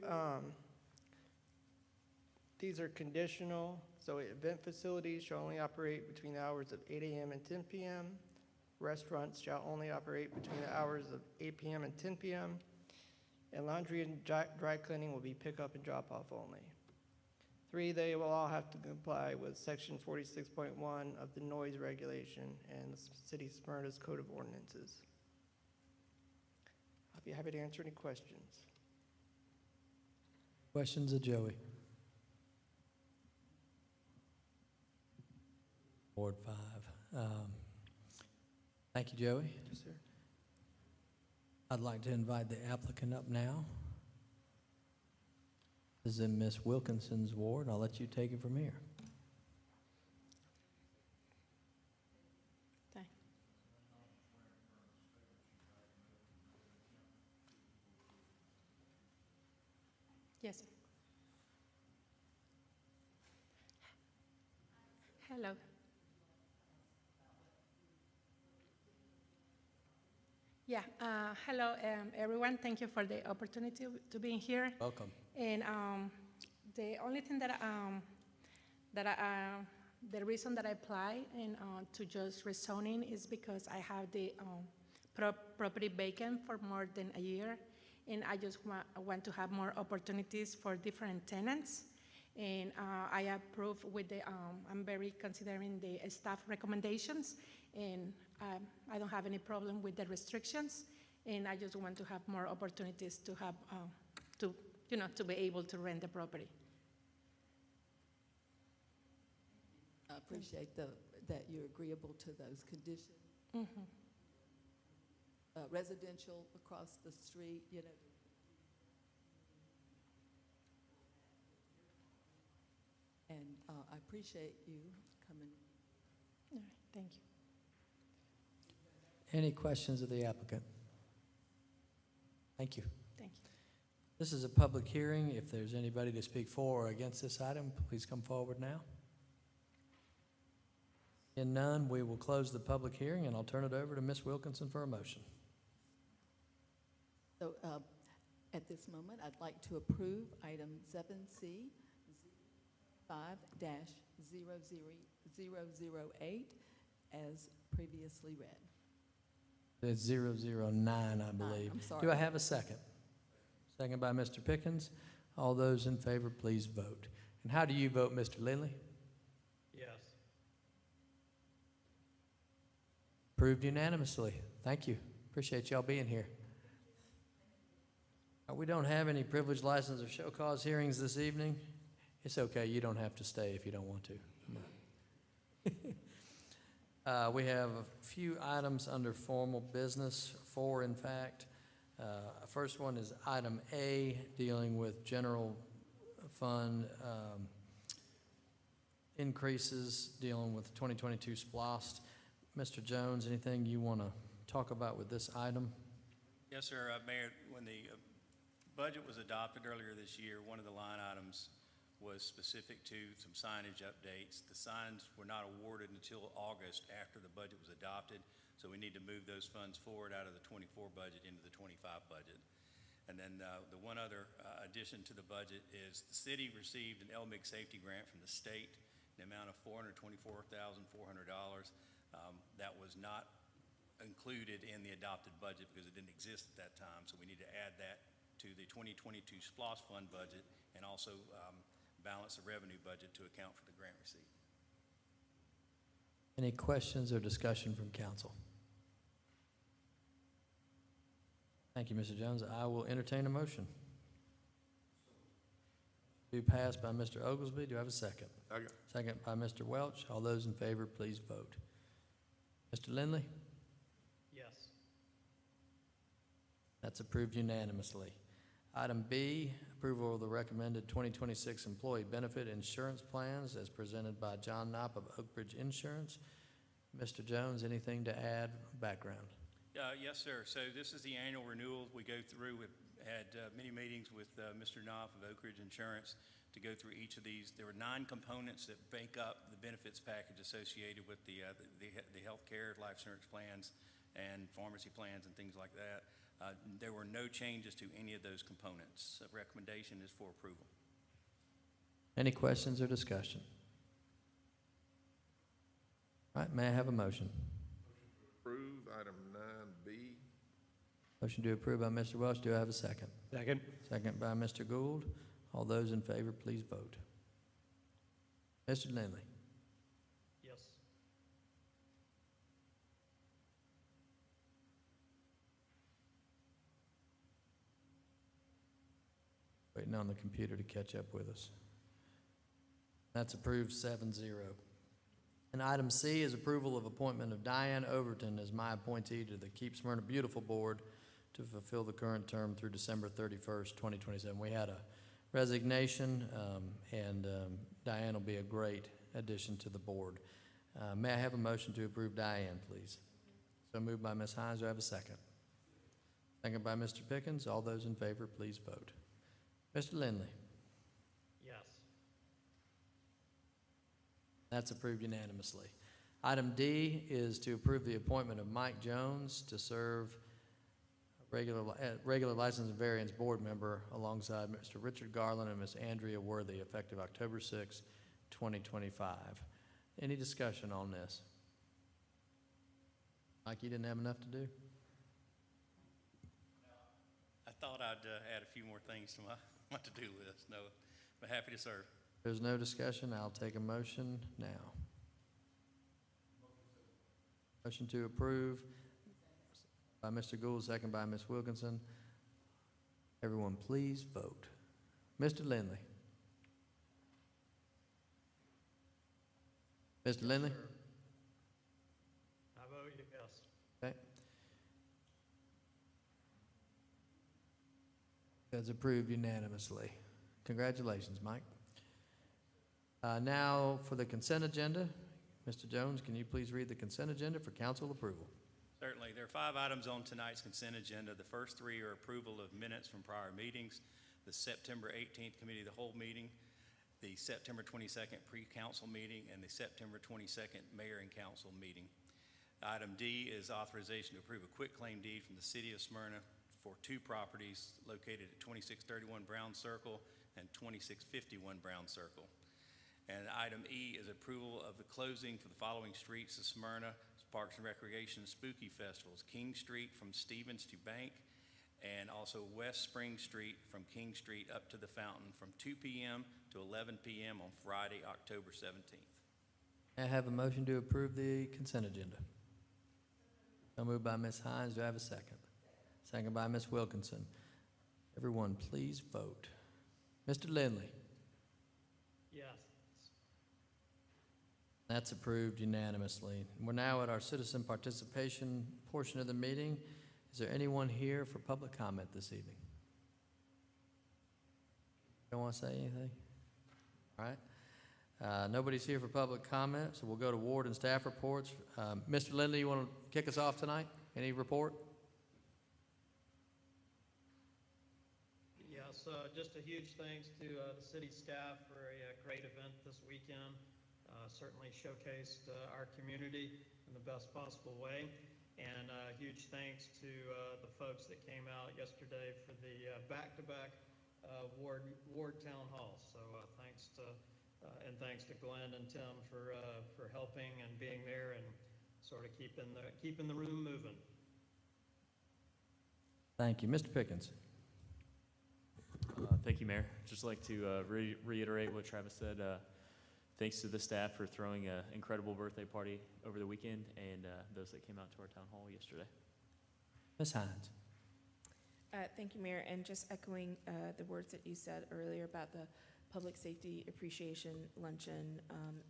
Speaker 3: these are conditional. So event facilities shall only operate between the hours of 8 a.m. and 10 p.m. Restaurants shall only operate between the hours of 8 p.m. and 10 p.m. And laundry and dry cleaning will be pickup and drop-off only. 3, they will all have to comply with Section 46.1 of the noise regulation and the City of Smyrna's Code of Ordinances. I'll be happy to answer any questions.
Speaker 1: Questions of Joey? Ward 5. Thank you, Joey.
Speaker 3: Yes, sir.
Speaker 1: I'd like to invite the applicant up now. This is in Ms. Wilkinson's ward. I'll let you take it from here.
Speaker 2: Thank- Yes. Sir. Hello.
Speaker 12: Yeah, hello everyone. Thank you for the opportunity to be here.
Speaker 1: Welcome.
Speaker 12: And the only thing that the reason that I apply and to just rezoning is because I have the property vacant for more than a year, and I just want to have more opportunities for different tenants. And I approve with the I'm very considering the staff recommendations, and I don't have any problem with the restrictions, and I just want to have more opportunities to have to be able to rent the property.
Speaker 13: I appreciate that you're agreeable to those conditions.
Speaker 12: Mm-hmm.
Speaker 13: Residential across the street, you know. And I appreciate you coming.
Speaker 12: All right, thank you.
Speaker 1: Any questions of the applicant? Thank you.
Speaker 12: Thank you.
Speaker 1: This is a public hearing. If there's anybody to speak for or against this item, please come forward now. In none, we will close the public hearing, and I'll turn it over to Ms. Wilkinson for a motion.
Speaker 13: So at this moment, I'd like to approve item 7C 5-00008 as previously read.
Speaker 1: It's 009, I believe.
Speaker 13: I'm sorry.
Speaker 1: Do I have a second? Second by Mr. Pickens. All those in favor, please vote. And how do you vote, Mr. Lindley?
Speaker 8: Yes.
Speaker 1: Approved unanimously. Thank you. Appreciate y'all being here. We don't have any privilege, license, or show cause hearings this evening. It's okay. You don't have to stay if you don't want to. We have a few items under formal business, 4 in fact. First one is item A, dealing with general fund increases, dealing with 2022 SPLOST. Mr. Jones, anything you want to talk about with this item?
Speaker 11: Yes, sir. Mayor, when the budget was adopted earlier this year, one of the line items was specific to some signage updates. The signs were not awarded until August after the budget was adopted, so we need to move those funds forward out of the 24 budget into the 25 budget. And then the one other addition to the budget is the city received an LMIG safety grant from the state in the amount of $424,400. That was not included in the adopted budget because it didn't exist at that time, so we need to add that to the 2022 SPLOST fund budget and also balance the revenue budget to account for the grant receipt.
Speaker 1: Any questions or discussion from council? Thank you, Mr. Jones. I will entertain a motion. To pass by Mr. Oglesby. Do I have a second?
Speaker 9: Second.
Speaker 1: Second by Mr. Welch. All those in favor, please vote. Mr. Lindley?
Speaker 8: Yes.
Speaker 1: That's approved unanimously. Item B, approval of the recommended 2026 employee benefit insurance plans as presented by John Knopp of Oak Ridge Insurance. Mr. Jones, anything to add? Background.
Speaker 11: Yes, sir. So this is the annual renewal we go through. We've had many meetings with Mr. Knopf of Oak Ridge Insurance to go through each of these. There were 9 components that make up the benefits package associated with the health care, life insurance plans, and pharmacy plans and things like that. There were no changes to any of those components. The recommendation is for approval.
Speaker 1: Any questions or discussion? All right, may I have a motion?
Speaker 14: approve item 9B.
Speaker 1: Motion to approve by Mr. Welch. Do I have a second?
Speaker 15: Second.
Speaker 1: Second by Mr. Gould. All those in favor, please vote. Mr. Lindley.
Speaker 8: Yes.
Speaker 1: Waiting on the computer to catch up with us. That's approved 7-0. And item C is approval of appointment of Diane Overton as my appointee to the Keep Smyrna Beautiful Board to fulfill the current term through December 31st, 2027. We had a resignation, and Diane will be a great addition to the board. May I have a motion to approve Diane, please? So moved by Ms. Hines. Do I have a second? Second by Mr. Pickens. All those in favor, please vote. Mr. Lindley.
Speaker 8: Yes.
Speaker 1: That's approved unanimously. Item D is to approve the appointment of Mike Jones to serve regular license and variance board member alongside Mr. Richard Garland and Ms. Andrea Worthy, effective October 6, 2025. Any discussion on this? Mike, you didn't have enough to do?
Speaker 11: I thought I'd add a few more things to my to-do list. No, but happy to serve.
Speaker 1: There's no discussion. I'll take a motion now. Motion to approve by Mr. Gould, second by Ms. Wilkinson. Everyone, please vote. Mr. Lindley. Mr. Lindley?
Speaker 8: I vote yes.
Speaker 1: Okay. That's approved unanimously. Congratulations, Mike. Now for the consent agenda. Mr. Jones, can you please read the consent agenda for council approval?
Speaker 11: Certainly. There are 5 items on tonight's consent agenda. The first 3 are approval of minutes from prior meetings, the September 18th Committee of the Whole meeting, the September 22nd pre-council meeting, and the September 22nd Mayor and Council meeting. Item D is authorization to approve a quitclaim deed from the City of Smyrna for 2 properties located at 2631 Brown Circle and 2651 Brown Circle. And item E is approval of the closing for the following streets of Smyrna Parks and Recreation Spooky Festivals: King Street from Stevens to Bank, and also West Spring Street from King Street up to the Fountain from 2 p.m. to 11 p.m. on Friday, October 17th.
Speaker 1: I have a motion to approve the consent agenda. So moved by Ms. Hines. Do I have a second? Second by Ms. Wilkinson. Everyone, please vote. Mr. Lindley.
Speaker 8: Yes.
Speaker 1: That's approved unanimously. We're now at our citizen participation portion of the meeting. Is there anyone here for public comment this evening? Don't want to say anything? All right. Nobody's here for public comment, so we'll go to ward and staff reports. Mr. Lindley, you want to kick us off tonight? Any report?
Speaker 8: Yes, just a huge thanks to the city staff for a great event this weekend. Certainly showcased our community in the best possible way. And huge thanks to the folks that came out yesterday for the back-to-back ward town halls. So thanks to Glenn and Tim for helping and being there and sort of keeping the room moving.
Speaker 1: Thank you. Mr. Pickens.
Speaker 16: Thank you, Mayor. Just like to reiterate what Travis said. Thanks to the staff for throwing an incredible birthday party over the weekend, and those that came out to our town hall yesterday.
Speaker 1: Ms. Hines.
Speaker 6: Thank you, Mayor. And just echoing the words that you said earlier about the Public Safety Appreciation Luncheon,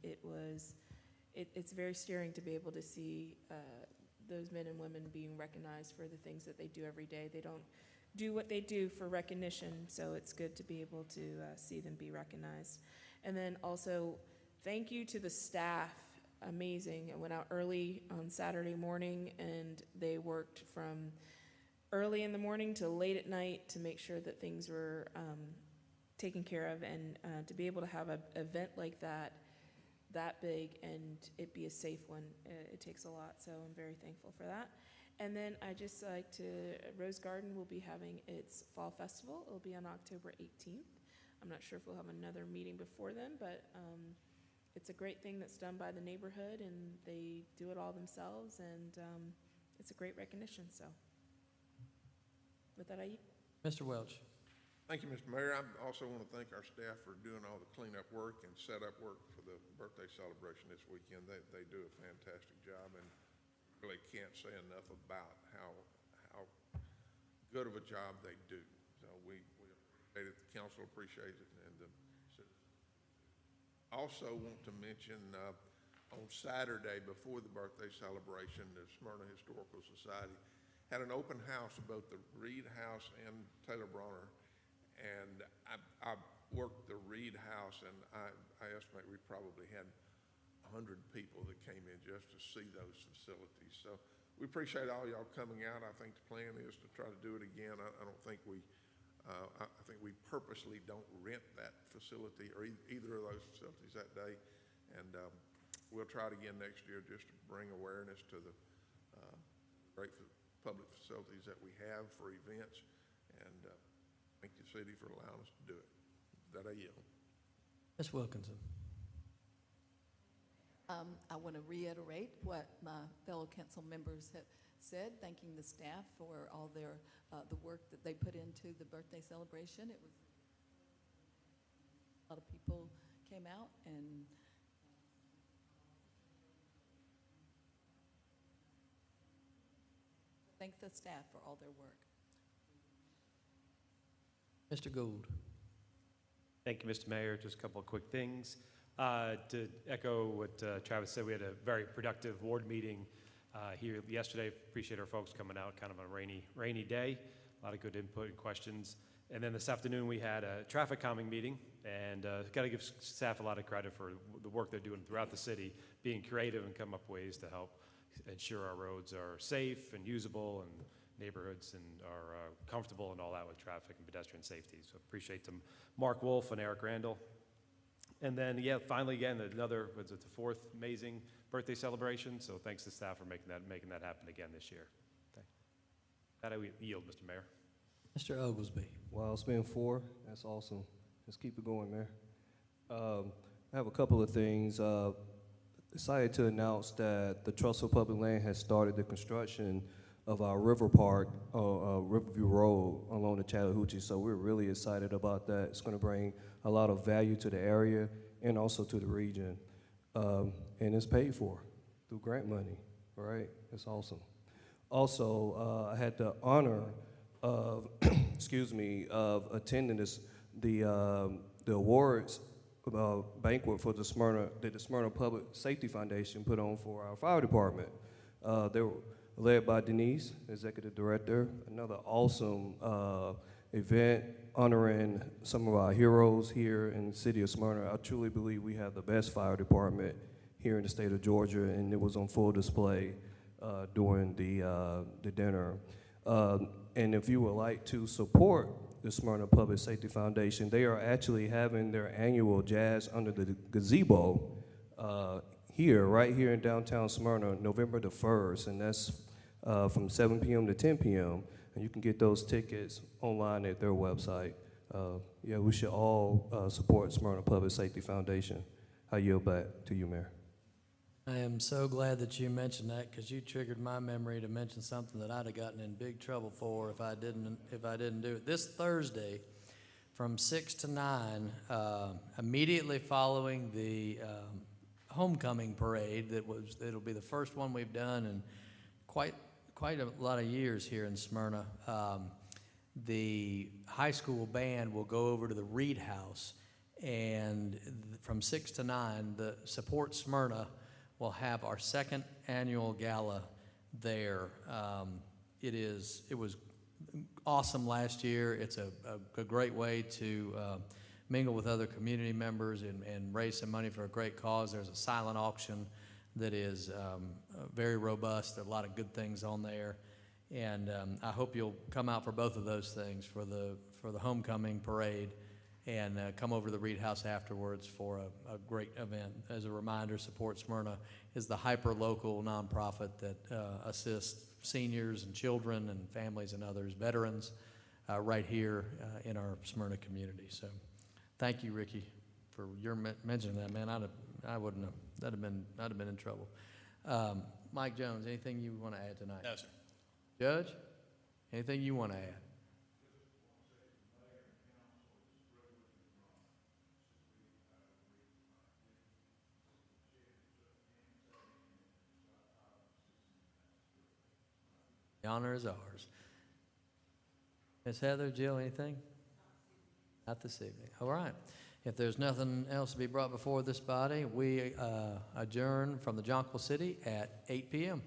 Speaker 6: it's very stirring to be able to see those men and women being recognized for the things that they do every day. They don't do what they do for recognition, so it's good to be able to see them be recognized. And then also, thank you to the staff. Amazing. I went out early on Saturday morning, and they worked from early in the morning to late at night to make sure that things were taken care of, and to be able to have an event like that big and it be a safe one, it takes a lot, so I'm very thankful for that. And then I just like to, Rose Garden will be having its fall festival. It'll be on October 18th. I'm not sure if we'll have another meeting before then, but it's a great thing that's done by the neighborhood, and they do it all themselves, and it's a great recognition, so. With that, I
Speaker 1: Mr. Welch.
Speaker 14: Thank you, Mr. Mayor. I also want to thank our staff for doing all the cleanup work and setup work for the birthday celebration this weekend. They do a fantastic job, and really can't say enough about how good of a job they do. So we appreciate it, the council appreciates it, and the citizens. Also want to mention on Saturday before the birthday celebration, the Smyrna Historical Society had an open house of both the Reed House and Taylor Bronner. And I worked the Reed House, and I estimate we probably had 100 people that came in just to see those facilities. So we appreciate all y'all coming out. I think the plan is to try to do it again. I don't think I think we purposely don't rent that facility or either of those facilities that day. And we'll try it again next year just to bring awareness to the great public facilities that we have for events. And thank the city for allowing us to do it. That I yield.
Speaker 1: Ms. Wilkinson.
Speaker 13: I want to reiterate what my fellow council members have said, thanking the staff for all their the work that they put into the birthday celebration. It was a lot of people came out and thank the staff for all their work.
Speaker 1: Mr. Gould.
Speaker 15: Thank you, Mr. Mayor. Just a couple of quick things. To echo what Travis said, we had a very productive ward meeting here yesterday. Appreciate our folks coming out kind of on a rainy day. A lot of good input and questions. And then this afternoon we had a traffic calming meeting, and got to give staff a lot of credit for the work they're doing throughout the city, being creative and come up with ways to help ensure our roads are safe and usable and neighborhoods and are comfortable and all that with traffic and pedestrian safety. So appreciate them, Mark Wolf and Eric Randall. And then, yeah, finally, again, another, was it the fourth amazing birthday celebration? So thanks to staff for making that happen again this year. That I yield, Mr. Mayor.
Speaker 1: Mr. Oglesby.
Speaker 17: Wow, it's been 4. That's awesome. Let's keep it going, Mayor. I have a couple of things. Decided to announce that the Trust for Public Land has started the construction of our River Park, Riverview Road along the Chattahoochee. So we're really excited about that. It's going to bring a lot of value to the area and also to the region. And it's paid for through grant money, all right? It's awesome. Also, I had the honor of, of attending the awards banquet for the Smyrna Public Safety Foundation put on for our fire department. They were led by Denise, Executive Director. Another awesome event honoring some of our heroes here in the city of Smyrna. I truly believe we have the best fire department here in the state of Georgia, and it was on full display during the dinner. And if you would like to support the Smyrna Public Safety Foundation, they are actually having their annual Jazz Under the Gazebo right here in downtown Smyrna, November the 1st, and that's from 7 p.m. to 10 p.m., and you can get those tickets online at their website. Yeah, we should all support Smyrna Public Safety Foundation. I yield back to you, Mayor.
Speaker 1: I am so glad that you mentioned that, because you triggered my memory to mention something that I'd have gotten in big trouble for if I didn't do it. This Thursday, from 6 to 9, immediately following the homecoming parade, it'll be the first one we've done in quite a lot of years here in Smyrna. The high school band will go over to the Reed House, and from 6 to 9, the Support Smyrna will have our second annual gala there. It was awesome last year. It's a great way to mingle with other community members and raise some money for a great cause. There's a silent auction that is very robust. There are a lot of good things on there. And I hope you'll come out for both of those things, for the homecoming parade, and come over to the Reed House afterwards for a great event. As a reminder, Support Smyrna is the hyper-local nonprofit that assists seniors and children and families and others, veterans, right here in our Smyrna community. So thank you, Ricky, for your mentioning that, man. I wouldn't have, I'd have been in trouble. Mike Jones, anything you want to add tonight?
Speaker 11: No, sir.
Speaker 1: Judge, anything you want to add? The honor is ours. Ms. Heather, Jill, anything? Not this evening. All right. If there's nothing else to be brought before this body, we adjourn from the Jonquil City at 8 p.m.